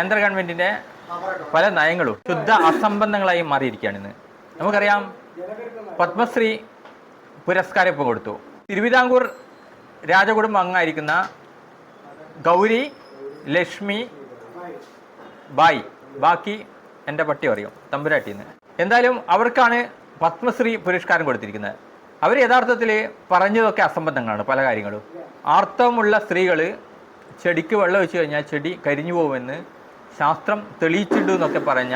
കേന്ദ്ര ഗവൺമെന്റിന്റെ പല നയങ്ങളും ശുദ്ധ അസംബന്ധങ്ങളായി മാറിയിരിക്കുകയാണ് ഇന്ന്. നമുക്കറിയാം, പത്മശ്രീ പുരസ്കാരം ഇപ്പോൾ കൊടുത്തു. തിരുവിതാംകൂർ രാജകുടുംബം അംഗമായിരിക്കുന്ന ഗൗരി ലക്ഷ്മി ബായി, ബാക്കി എൻ്റെ പട്ടി പറയും തമ്പുരാട്ടിന്ന്, എന്തായാലും അവർക്കാണ് പത്മശ്രീ പുരസ്കാരം കൊടുത്തിരിക്കുന്നത്. അവർ യഥാർത്ഥത്തിൽ പറഞ്ഞതൊക്കെ അസംബന്ധങ്ങളാണ്. പല കാര്യങ്ങളും ആർത്തവമുള്ള സ്ത്രീകൾ ചെടിക്ക് വെള്ളം ഒഴിച്ചു കഴിഞ്ഞാൽ ചെടി കരിഞ്ഞു പോകുമെന്ന് ശാസ്ത്രം തെളിയിച്ചിട്ടു എന്നൊക്കെ പറഞ്ഞ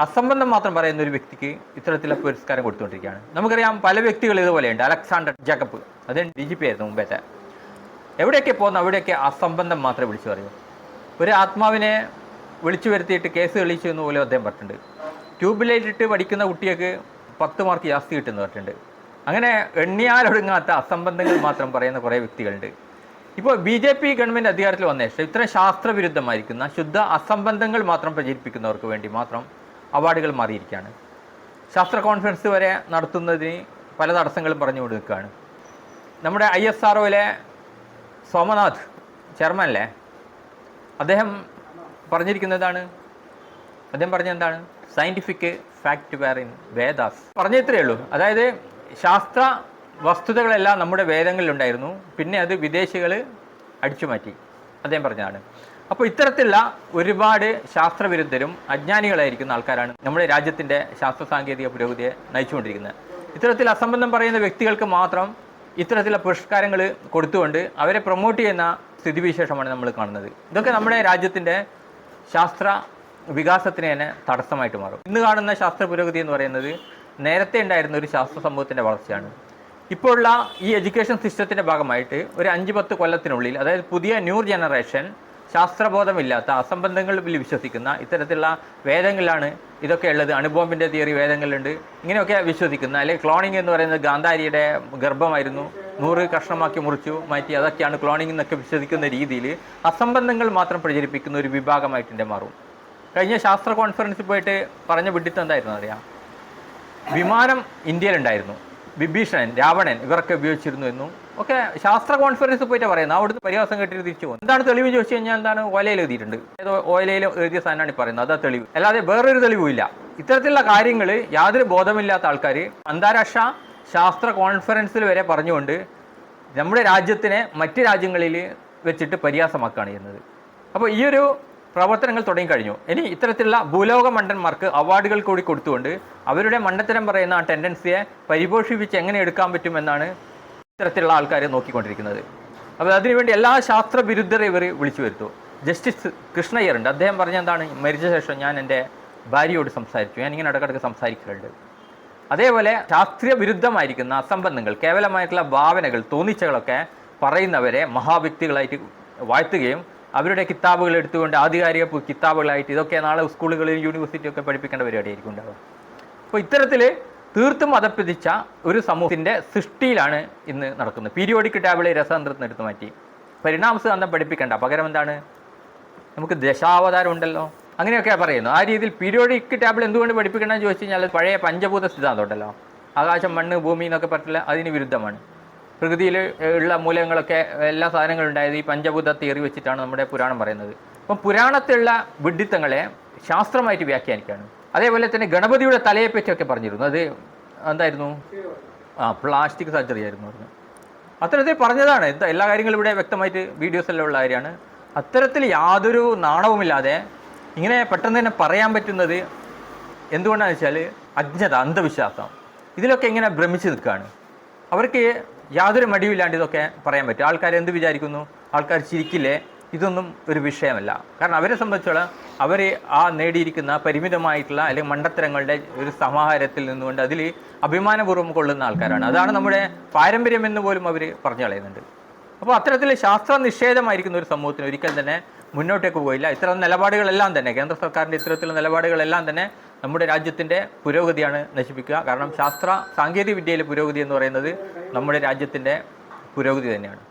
അസംബന്ധം മാത്രം പറയുന്ന ഒരു വ്യക്തിക്ക് ഇത്തരത്തിലുള്ള പുരസ്കാരം കൊടുത്തുകൊണ്ടിരിക്കുകയാണ്. നമുക്കറിയാം, പല വ്യക്തികൾ ഇതുപോലെയുണ്ട്. അലക്സാണ്ടർ ജേക്കബ്, അദ്ദേഹം DGP ആയിരുന്നു മുമ്പേത്തെ. എവിടെയൊക്കെ പോകുന്നു അവിടെയൊക്കെ അസംബന്ധം മാത്രമേ വിളിച്ചു പറയൂ. ഒരു ആത്മാവിനെ വിളിച്ചു വരുത്തിയിട്ട് കേസ് തെളിയിച്ചു എന്ന് പോലും അദ്ദേഹം പറഞ്ഞിട്ടുണ്ട്. ട്യൂബിലേറ്റിട്ട് പഠിക്കുന്ന കുട്ടികൾക്ക് 10 മാർക്ക് ജാസ്തി കിട്ടുന്ന പറഞ്ഞിട്ടുണ്ട്. അങ്ങനെ എണ്ണിയാലൊടുങ്ങാത്ത അസംബന്ധങ്ങൾ മാത്രം പറയുന്ന കുറേ വ്യക്തികളുണ്ട്. ഇപ്പോൾ BJP ഗവൺമെൻറ് അധികാരത്തിൽ വന്ന ശേഷം ഇത്തരം ശാസ്ത്രവിരുദ്ധമായിരിക്കുന്ന ശുദ്ധ അസംബന്ധങ്ങൾ മാത്രം പ്രചരിപ്പിക്കുന്നവർക്ക് വേണ്ടി മാത്രം അവാർഡുകൾ മാറിയിരിക്കുകയാണ്. ശാസ്ത്ര കോൺഫറൻസ് വരെ നടത്തുന്നതിന് പല തടസ്സങ്ങളും പറഞ്ഞു കൊടുക്കുകയാണ്. നമ്മുടെ ISROയിലെ സോമനാഥ് ചെയർമാനല്ലേ, അദ്ദേഹം പറഞ്ഞിരിക്കുന്നതാണ്, അദ്ദേഹം പറഞ്ഞെന്താണ്, scientific fact were in Vedas. പറഞ്ഞത്രേ ഉള്ളൂ. അതായത് ശാസ്ത്ര വസ്തുതകളെല്ലാം നമ്മുടെ വേദങ്ങളിലുണ്ടായിരുന്നു, പിന്നെ അത് വിദേശികൾ അടിച്ചു മാറ്റി, അദ്ദേഹം പറഞ്ഞതാണ്. അപ്പോൾ ഇത്തരത്തിലുള്ള ഒരുപാട് ശാസ്ത്രവിരുദ്ധരും അജ്ഞാനികളായിരിക്കുന്ന ആൾക്കാരാണ് നമ്മുടെ രാജ്യത്തിൻ്റെ ശാസ്ത്ര സാങ്കേതിക പുരോഗതിയെ നയിച്ചുകൊണ്ടിരിക്കുന്നത്. ഇത്തരത്തിൽ അസംബന്ധം പറയുന്ന വ്യക്തികൾക്ക് മാത്രം ഇത്തരത്തിലുള്ള പുരസ്കാരങ്ങൾ കൊടുത്തുകൊണ്ട് അവരെ പ്രൊമോട്ട് ചെയ്യുന്ന സ്ഥിതിവിശേഷമാണ് നമ്മൾ കാണുന്നത്. ഇതൊക്കെ നമ്മുടെ രാജ്യത്തിൻ്റെ ശാസ്ത്ര വികാസത്തിന് തന്നെ തടസ്സമായിട്ട് മാറും. ഇന്ന് കാണുന്ന ശാസ്ത്ര പുരോഗതി എന്ന് പറയുന്നത് നേരത്തെ ഉണ്ടായിരുന്ന ഒരു ശാസ്ത്ര സമൂഹത്തിൻ്റെ വളർച്ചയാണ്. ഇപ്പോഴുള്ള ഈ എഡ്യൂക്കേഷൻ സിസ്റ്റത്തിൻ്റെ ഭാഗമായിട്ട് ഒരു 5-10 കൊല്ലത്തിനുള്ളിൽ, അതായത് പുതിയ ന്യൂ ജനറേഷൻ ശാസ്ത്രബോധമില്ലാത്ത അസംബന്ധങ്ങളിൽ വിശ്വസിക്കുന്ന ഇത്തരത്തിലുള്ള വേദങ്ങളിലാണ് ഇതൊക്കെ ഉള്ളത്. അണുബോംബിൻ്റെ തിയറി വേദങ്ങളിലുണ്ട്. ഇങ്ങനെയൊക്കെ വിശ്വസിക്കുന്ന, അല്ലെങ്കിൽ ക്ലോണിംഗ് എന്ന് പറയുന്നത് ഗാന്ധാരിയുടെ ഗർഭമായിരുന്നു, 100 കഷ്ണമാക്കി മുറിച്ചു മാറ്റി, അതൊക്കെയാണ് ക്ലോണിംഗ് എന്നൊക്കെ വിശ്വസിക്കുന്ന രീതിയിൽ അസംബന്ധങ്ങൾ മാത്രം പ്രചരിപ്പിക്കുന്ന ഒരു വിഭാഗമായിട്ട് മാറും. കഴിഞ്ഞ ശാസ്ത്ര കോൺഫറൻസിൽ പോയിട്ട് പറഞ്ഞ വിഡിത്തം എന്തായിരുന്നു അറിയാം? വിമാനം ഇന്ത്യയിലുണ്ടായിരുന്നു, വിഭീഷണൻ, രാവണൻ ഇവരൊക്കെ ഉപയോഗിച്ചിരുന്നു എന്നും ഒക്കെ ശാസ്ത്ര കോൺഫറൻസിൽ പോയിട്ട് പറയുന്നത്. അവിടുന്ന് പരിഹാസം കേട്ടിട്ട് തിരിച്ചു പോകുന്നു. എന്താണ് തെളിവ് ചോദിച്ചു കഴിഞ്ഞാൽ എന്താണ്, ഓലയിൽ എഴുതിയിട്ടുണ്ട്, ഏതോ ഓലയിൽ എഴുതിയ സാധനമാണ് ഈ പറയുന്നത്, അതാ തെളിവ്, അല്ലാതെ വേറൊരു തെളിവുമില്ല. ഇത്തരത്തിലുള്ള കാര്യങ്ങൾ യാതൊരു ബോധമില്ലാത്ത ആൾക്കാർ അന്താരാഷ്ട്ര ശാസ്ത്ര കോൺഫറൻസിൽ വരെ പറഞ്ഞുകൊണ്ട് നമ്മുടെ രാജ്യത്തിനെ മറ്റ് രാജ്യങ്ങളിൽ വെച്ചിട്ട് പരിഹാസമാക്കുകയാണ് ചെയ്യുന്നത്. അപ്പോൾ ഈ ഒരു പ്രവർത്തനങ്ങൾ തുടങ്ങിക്കഴിഞ്ഞു. ഇനി ഇത്തരത്തിലുള്ള ഭൂലോക മണ്ടന്മാർക്ക് അവാർഡുകൾ കൂടി കൊടുത്തുകൊണ്ട് അവരുടെ മണ്ടത്തരം പറയുന്ന ആ ടെൻഡൻസിയെ പരിപോഷിപ്പിച്ച് എങ്ങനെ എടുക്കാൻ പറ്റുമെന്നാണ് ഇത്തരത്തിലുള്ള ആൾക്കാർ നോക്കിക്കൊണ്ടിരിക്കുന്നത്. അപ്പോൾ അതിനുവേണ്ടി എല്ലാ ശാസ്ത്ര വിരുദ്ധരെ ഇവർ വിളിച്ചു വരുത്തു. ജസ്റ്റിസ് കൃഷ്ണയ്യറുണ്ട്, അദ്ദേഹം പറഞ്ഞ എന്താണ്, മരിച്ച ശേഷം ഞാൻ എൻ്റെ ഭാര്യയോട് സംസാരിച്ചു, ഞാനിങ്ങനെ ഇടയ്ക്കിടയ്ക്ക് സംസാരിക്കലുണ്ട്. അതേപോലെ ശാസ്ത്രീയ വിരുദ്ധമായിരിക്കുന്ന അസംബന്ധങ്ങൾ, കേവലമായിട്ടുള്ള ഭാവനകൾ, തോന്നിച്ചകളൊക്കെ പറയുന്നവരെ മഹാവ്യക്തികളായിട്ട് വാഴ്ത്തുകയും അവരുടെ കിതാബുകൾ എടുത്തുകൊണ്ട് ആധികാരിക കിതാബുകളായിട്ട് ഇതൊക്കെ നാളെ സ്കൂളുകളിൽ യൂണിവേഴ്സിറ്റിയൊക്കെ പഠിപ്പിക്കേണ്ട പരിപാടിയായിരിക്കും ഉണ്ടാവുക. അപ്പോൾ ഇത്തരത്തിൽ തീർത്തും മതപ്പിതിച്ച ഒരു സമൂഹത്തിൻ്റെ സൃഷ്ടിയിലാണ് ഇന്ന് നടക്കുന്നത്. പീരിയോഡിക് ടേബിൾ രസതന്ത്രത്തിന് എടുത്തു മാറ്റി, പരിണാമ സിദ്ധാന്തം പഠിപ്പിക്കേണ്ട, പകരം എന്താണ്, നമുക്ക് ദശാവതാരം ഉണ്ടല്ലോ, അങ്ങനെയൊക്കെ പറയുന്നു. ആ രീതിയിൽ പീരിയോഡിക് ടേബിൾ എന്തുകൊണ്ട് പഠിപ്പിക്കണമെന്ന് ചോദിച്ചു കഴിഞ്ഞാൽ പഴയ പഞ്ചഭൂത സിദ്ധാന്തം ഉണ്ടല്ലോ, ആകാശം, മണ്ണ്, ഭൂമി എന്നൊക്കെ പറഞ്ഞില്ല, അതിന് വിരുദ്ധമാണ്. പ്രകൃതിയിൽ ഉള്ള മൂലങ്ങളൊക്കെ എല്ലാ സാധനങ്ങളും ഉണ്ടായത് ഈ പഞ്ചഭൂത തിയറി വെച്ചിട്ടാണ് നമ്മുടെ പുരാണം പറയുന്നത്. അപ്പം പുരാണത്തിലുള്ള വിഡ്ഢിത്തങ്ങളെ ശാസ്ത്രമായിട്ട് വ്യാഖ്യാനിക്കുകയാണ്. അതേപോലെ തന്നെ ഗണപതിയുടെ തലയെ പറ്റിയൊക്കെ പറഞ്ഞിരുന്നു, അത് എന്തായിരുന്നു, പ്ലാസ്റ്റിക് സർജറി ആയിരുന്നു പറഞ്ഞു. അത്തരത്തിൽ പറഞ്ഞതാണ്. എല്ലാ കാര്യങ്ങളും ഇവിടെ വ്യക്തമായിട്ട് വീഡിയോസ് എല്ലാം ഉള്ള കാര്യമാണ്. അത്തരത്തിൽ യാതൊരു നാണവുമില്ലാതെ ഇങ്ങനെ പെട്ടെന്ന് തന്നെ പറയാൻ പറ്റുന്നത് എന്തുകൊണ്ടാണെന്ന് വെച്ചാൽ അജ്ഞത, അന്ധവിശ്വാസം, ഇതിലൊക്കെ ഇങ്ങനെ ഭ്രമിച്ച് നിൽക്കുകയാണ്. അവർക്ക് യാതൊരു മടിയുമില്ലാണ്ട് ഇതൊക്കെ പറയാൻ പറ്റും. ആൾക്കാർ എന്ത് വിചാരിക്കുന്നു, ആൾക്കാർ ചിരിക്കില്ലേ, ഇതൊന്നും ഒരു വിഷയമല്ല. കാരണം അവരെ സംബന്ധിച്ചോളം അവർ ആ നേടിയിരിക്കുന്ന പരിമിതമായിട്ടുള്ള അല്ലെങ്കിൽ മണ്ടത്തരങ്ങളുടെ ഒരു സമാഹാരത്തിൽ നിന്നുകൊണ്ട് അതിൽ അഭിമാനപൂർവ്വം കൊള്ളുന്ന ആൾക്കാരാണ്. അതാണ് നമ്മുടെ പാരമ്പര്യം എന്ന് പോലും അവർ പറഞ്ഞു കളയുന്നുണ്ട്. അപ്പോൾ അത്തരത്തിൽ ശാസ്ത്ര നിഷേധമായിരിക്കുന്ന ഒരു സമൂഹത്തിന് ഒരിക്കലും തന്നെ മുന്നോട്ടേക്ക് പോയില്ല. ഇത്തരം നിലപാടുകളെല്ലാം തന്നെ, കേന്ദ്ര സർക്കാരിൻ്റെ ഇത്തരത്തിലുള്ള നിലപാടുകളെല്ലാം തന്നെ നമ്മുടെ രാജ്യത്തിൻ്റെ പുരോഗതിയാണ് നശിപ്പിക്കുക. കാരണം ശാസ്ത്ര സാങ്കേതിക വിദ്യയിലെ പുരോഗതി എന്ന് പറയുന്നത് നമ്മുടെ രാജ്യത്തിൻ്റെ പുരോഗതി തന്നെയാണ്.